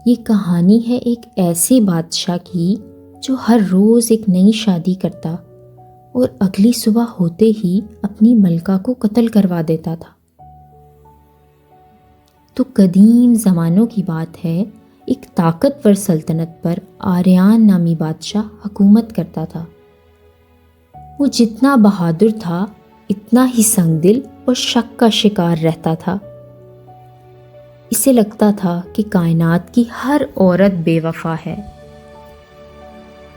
یہ کہانی ہے ایک ایسے بادشاہ کی جو ہر روز ایک نئی شادی کرتا اور اگلی صبح ہوتے ہی اپنی ملکہ کو قتل کروا دیتا تھا۔ تو قدیم زمانوں کی بات ہے، ایک طاقتور سلطنت پر آریان نامی بادشاہ حکومت کرتا تھا۔ وہ جتنا بہادر تھا اتنا ہی سنگ دل اور شک کا شکار رہتا تھا۔ اسے لگتا تھا کہ کائنات کی ہر عورت بے وفا ہے،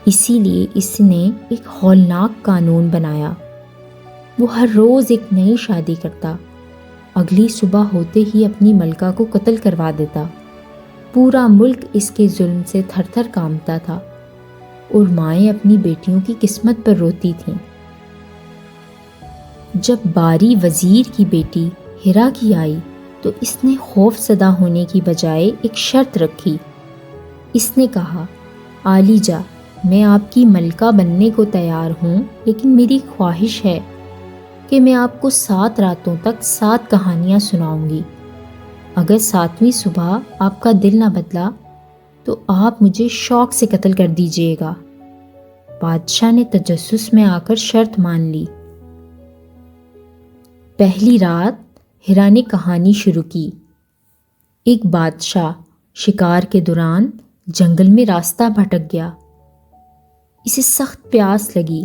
اسی لیے اس نے ایک ہولناک قانون بنایا۔ وہ ہر روز ایک نئی شادی کرتا، اگلی صبح ہوتے ہی اپنی ملکہ کو قتل کروا دیتا۔ پورا ملک اس کے ظلم سے تھر تھر کانپتا تھا اور مائیں اپنی بیٹیوں کی قسمت پر روتی تھیں۔ جب باری وزیر کی بیٹی ہیرا کی آئی تو اس نے خوف زدہ ہونے کی بجائے ایک شرط رکھی۔ اس نے کہا، عالیجا، میں آپ کی ملکہ بننے کو تیار ہوں، لیکن میری خواہش ہے کہ میں آپ کو 7 راتوں تک 7 کہانیاں سناؤں گی۔ اگر 7ویں صبح آپ کا دل نہ بدلا تو آپ مجھے شوق سے قتل کر دیجیے گا۔ بادشاہ نے تجسس میں آ کر شرط مان لی۔ پہلی رات ہیرا نے کہانی شروع کی۔ ایک بادشاہ شکار کے دوران جنگل میں راستہ بھٹک گیا۔ اسے سخت پیاس لگی۔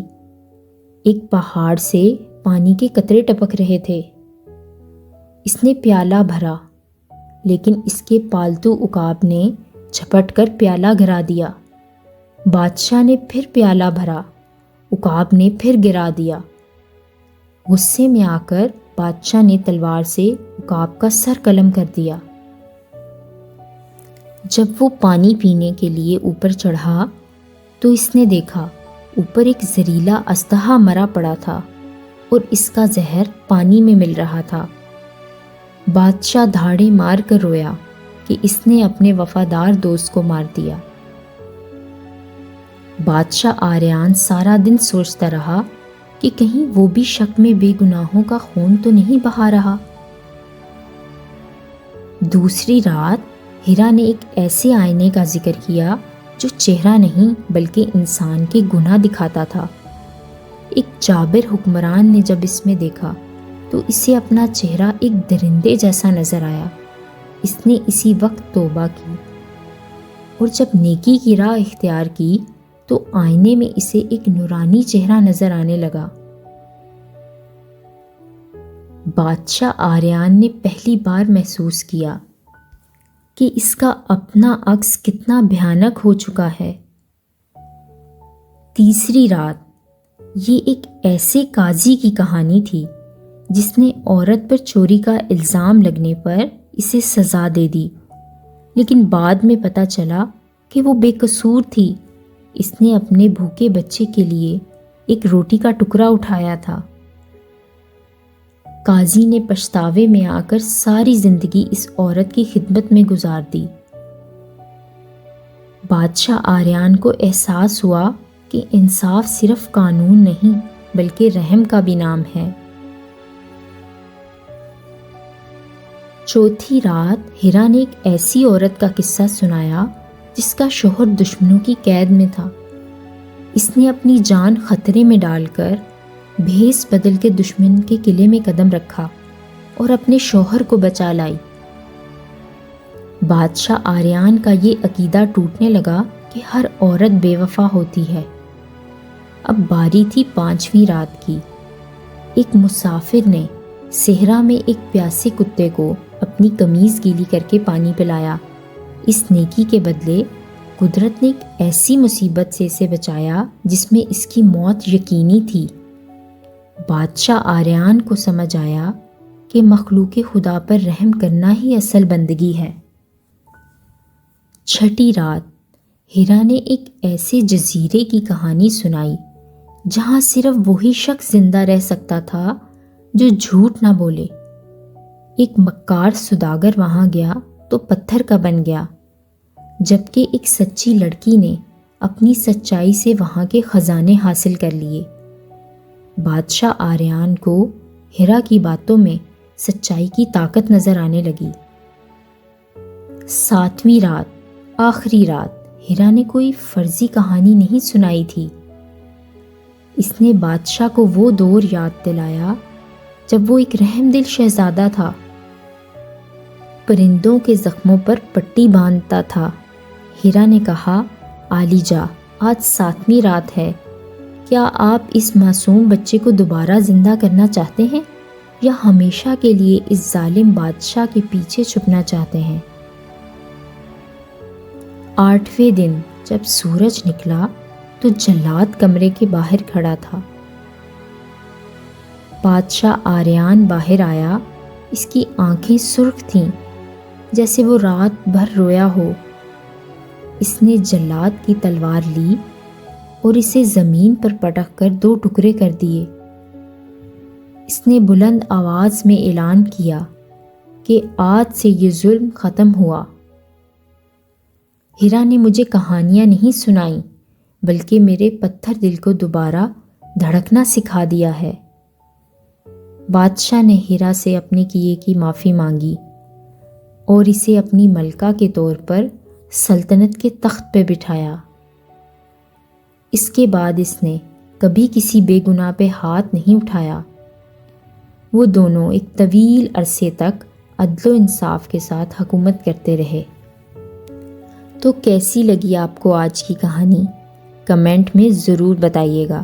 ایک پہاڑ سے پانی کے قطرے ٹپک رہے تھے۔ اس نے پیالہ بھرا، لیکن اس کے پالتو عقاب نے جھپٹ کر پیالہ گرا دیا۔ بادشاہ نے پھر پیالہ بھرا، عقاب نے پھر گرا دیا۔ غصے میں آ کر بادشاہ نے تلوار سے عقاب کا سر قلم کر دیا۔ جب وہ پانی پینے کے لیے اوپر چڑھا تو اس نے دیکھا اوپر ایک زہریلا اژدہا مرا پڑا تھا اور اس کا زہر پانی میں مل رہا تھا۔ بادشاہ دھاڑے مار کر رویا کہ اس نے اپنے وفادار دوست کو مار دیا۔ بادشاہ آریان سارا دن سوچتا رہا کہ کہیں وہ بھی شک میں بے گناہوں کا خون تو نہیں بہا رہا۔ دوسری رات ہیرا نے ایک ایسے آئینے کا ذکر کیا جو چہرہ نہیں بلکہ انسان کے گناہ دکھاتا تھا۔ ایک جابر حکمران نے جب اس میں دیکھا تو اسے اپنا چہرہ ایک درندے جیسا نظر آیا۔ اس نے اسی وقت توبہ کی اور جب نیکی کی راہ اختیار کی تو آئینے میں اسے ایک نورانی چہرہ نظر آنے لگا۔ بادشاہ آریان نے پہلی بار محسوس کیا کہ اس کا اپنا عکس کتنا بھیانک ہو چکا ہے۔ تیسری رات یہ ایک ایسے قاضی کی کہانی تھی جس نے عورت پر چوری کا الزام لگنے پر اسے سزا دے دی، لیکن بعد میں پتہ چلا کہ وہ بے قصور تھی۔ اس نے اپنے بھوکے بچے کے لیے ایک روٹی کا ٹکڑا اٹھایا تھا۔ قاضی نے پچھتاوے میں آ کر ساری زندگی اس عورت کی خدمت میں گزار دی۔ بادشاہ آریان کو احساس ہوا کہ انصاف صرف قانون نہیں بلکہ رحم کا بھی نام ہے۔ چوتھی رات ہیرا نے ایک ایسی عورت کا قصہ سنایا جس کا شوہر دشمنوں کی قید میں تھا۔ اس نے اپنی جان خطرے میں ڈال کر بھیس بدل کے دشمن کے قلعے میں قدم رکھا اور اپنے شوہر کو بچا لائی۔ بادشاہ آریان کا یہ عقیدہ ٹوٹنے لگا کہ ہر عورت بے وفا ہوتی ہے۔ اب باری تھی 5ویں رات کی۔ ایک مسافر نے صحرا میں ایک پیاسے کتے کو اپنی قمیض گیلی کر کے پانی پلایا۔ اس نیکی کے بدلے قدرت نے ایک ایسی مصیبت سے اسے بچایا جس میں اس کی موت یقینی تھی۔ بادشاہ آریان کو سمجھ آیا کہ مخلوق خدا پر رحم کرنا ہی اصل بندگی ہے۔ چھٹی رات ہیرا نے ایک ایسے جزیرے کی کہانی سنائی جہاں صرف وہی شخص زندہ رہ سکتا تھا جو جھوٹ نہ بولے۔ ایک مکار سوداگر وہاں گیا تو پتھر کا بن گیا، جبکہ ایک سچی لڑکی نے اپنی سچائی سے وہاں کے خزانے حاصل کر لیے۔ بادشاہ آریان کو ہیرا کی باتوں میں سچائی کی طاقت نظر آنے لگی۔ 7ویں رات آخری رات ہیرا نے کوئی فرضی کہانی نہیں سنائی تھی۔ اس نے بادشاہ کو وہ دور یاد دلایا جب وہ ایک رحم دل شہزادہ تھا، پرندوں کے زخموں پر پٹی باندھتا تھا۔ ہیرا نے کہا، عالیجا، آج 7ویں رات ہے، کیا آپ اس معصوم بچے کو دوبارہ زندہ کرنا چاہتے ہیں یا ہمیشہ کے لیے اس ظالم بادشاہ کے پیچھے چھپنا چاہتے ہیں؟ 8ویں دن جب سورج نکلا تو جلاد کمرے کے باہر کھڑا تھا۔ بادشاہ آریان باہر آیا، اس کی آنکھیں سرخ تھیں جیسے وہ رات بھر رویا ہو۔ اس نے جلاد کی تلوار لی اور اسے زمین پر پٹک کر 2 ٹکڑے کر دیے۔ اس نے بلند آواز میں اعلان کیا کہ آج سے یہ ظلم ختم ہوا۔ ہیرا نے مجھے کہانیاں نہیں سنائیں بلکہ میرے پتھر دل کو دوبارہ دھڑکنا سکھا دیا ہے۔ بادشاہ نے ہیرا سے اپنے کیے کی معافی مانگی اور اسے اپنی ملکہ کے طور پر سلطنت کے تخت پہ بٹھایا۔ اس کے بعد اس نے کبھی کسی بے گناہ پہ ہاتھ نہیں اٹھایا۔ وہ دونوں ایک طویل عرصے تک عدل و انصاف کے ساتھ حکومت کرتے رہے۔ تو کیسی لگی آپ کو آج کی کہانی؟ کمنٹ میں ضرور بتائیے گا۔